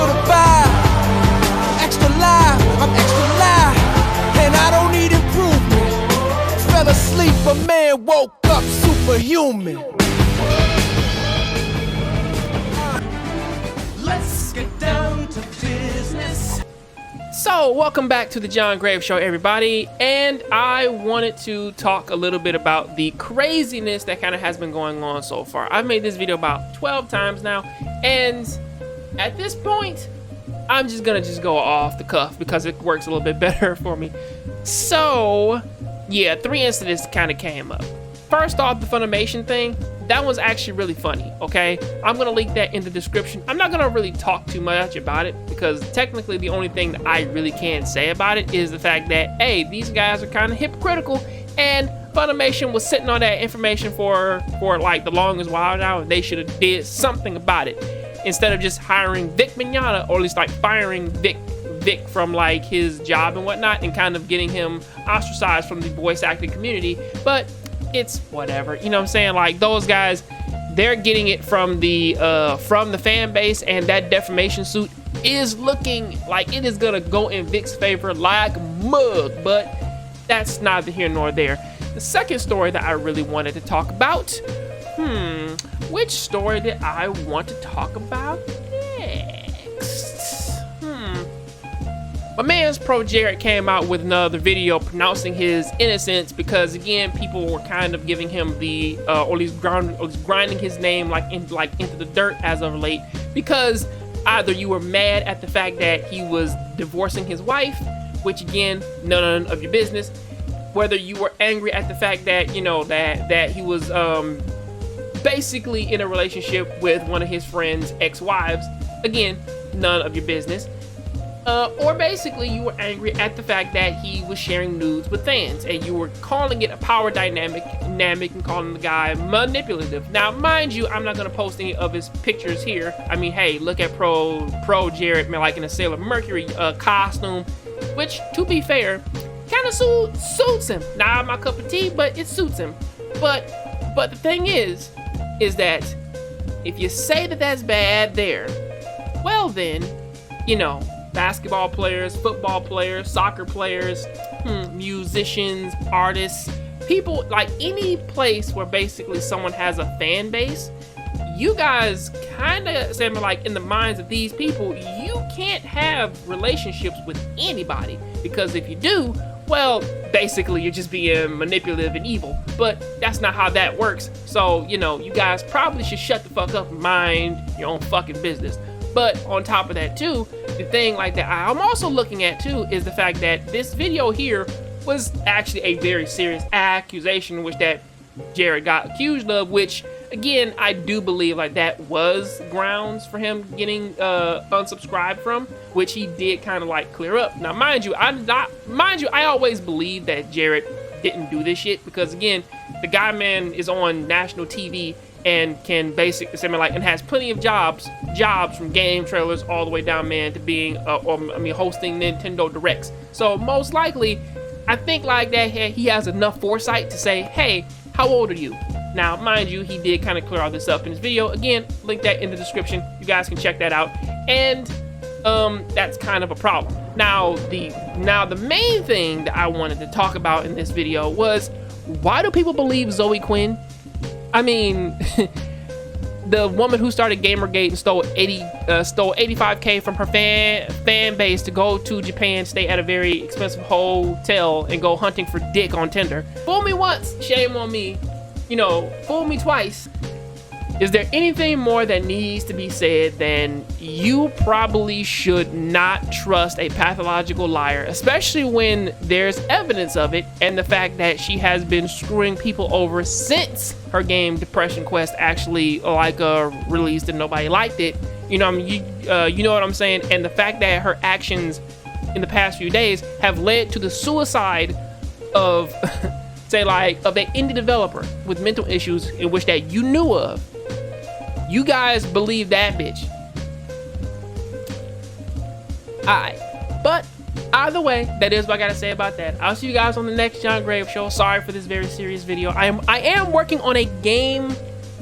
feel the vibe. Extra live, I'm extra live, and I don't need improvement. Fell asleep, a man woke up superhuman. Let's get down to business. So, welcome back to the Jongravesshow, everybody, and I wanted to talk a little bit about the craziness that kind of has been going on so far. I've made this video about 12 times now, and at this point, I'm just gonna go off the cuff because it works a little bit better for me. So, yeah, 3 incidents kind of came up. First off, the Funimation thing, that was actually really funny, okay? I'm gonna link that in the description. I'm not gonna really talk too much about it because technically the only thing that I really can say about it is the fact that, hey, these guys are kind of hypocritical, and Funimation was sitting on that information for like the longest while now, and they should have did something about it instead of just hiring Vic Mignogna, or at least like firing Vic from like his job and whatnot, and kind of getting him ostracized from the voice acting community. But it's whatever, you know what I'm saying? Like, those guys, they're getting it from the fan base, and that defamation suit is looking like it is gonna go in Vic's favor like mug, but that's neither here nor there. The second story that I really wanted to talk about, which story did I want to talk about next? My man's Projard came out with another video pronouncing his innocence because, again, people were kind of giving him the, or at least grinding his name into the dirt as of late, because either you were mad at the fact that he was divorcing his wife, which again, none of your business, whether you were angry at the fact that, you know, that he was basically in a relationship with one of his friend's ex-wives, again, none of your business. Or basically you were angry at the fact that he was sharing nudes with fans, and you were calling it a power dynamic and calling the guy manipulative. Now, mind you, I'm not going to post any of his pictures here. I mean, hey, look at Projard, man, like in a Sailor Mercury costume, which, to be fair, kind of suits him. Not my cup of tea, but it suits him. But the thing is that if you say that that's bad there, well then, you know, basketball players, football players, soccer players, musicians, artists, people, like any place where basically someone has a fan base, you guys kind of say, like, in the minds of these people, you can't have relationships with anybody, because if you do, well, basically you're just being manipulative and evil. But that's not how that works. So, you know, you guys probably should shut the fuck up and mind your own fucking business. But on top of that too, the thing like that I'm also looking at too is the fact that this video here was actually a very serious accusation which that Jared got accused of, which again, I do believe like that was grounds for him getting unsubscribed from, which he did kind of like clear up. Now, mind you, I always believe that Jared didn't do this shit, because again, the guy, man, is on national TV and can basically say, like, and has plenty of jobs from game trailers all the way down, man, to being hosting Nintendo Directs. So most likely, I think like that he has enough foresight to say, hey, how old are you? Now, mind you, he did kind of clear all this up in his video. Again, link that in the description. You guys can check that out. And that's kind of a problem. Now the main thing that I wanted to talk about in this video was, why do people believe Zoe Quinn? I mean, the woman who started Gamergate and stole 85K from her fan base to go to Japan, stay at a very expensive hotel, and go hunting for dick on Tinder. Fool me once, shame on me. You know, fool me twice. Is there anything more that needs to be said than you probably should not trust a pathological liar, especially when there's evidence of it, and the fact that she has been screwing people over since her game Depression Quest actually released and nobody liked it. You know, you know what I'm saying? And the fact that her actions in the past few days have led to the suicide of say of an indie developer with mental issues in which that you knew of. You guys believe that bitch. Alright. But either way, that is what I gotta say about that. I'll see you guys on the next Jongravesshow. Sorry for this very serious video. I am working on a game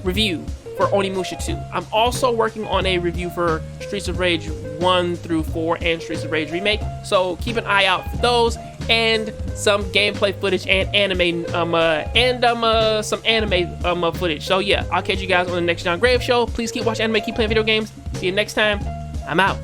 review for Onimusha 2. I'm also working on a review for Streets of Rage 1 through 4 and Streets of Rage Remake. So keep an eye out for those, and some gameplay footage and some anime footage. So yeah, I'll catch you guys on the next John Grave show. Please keep watching anime, keep playing video games. See you next time. I'm out.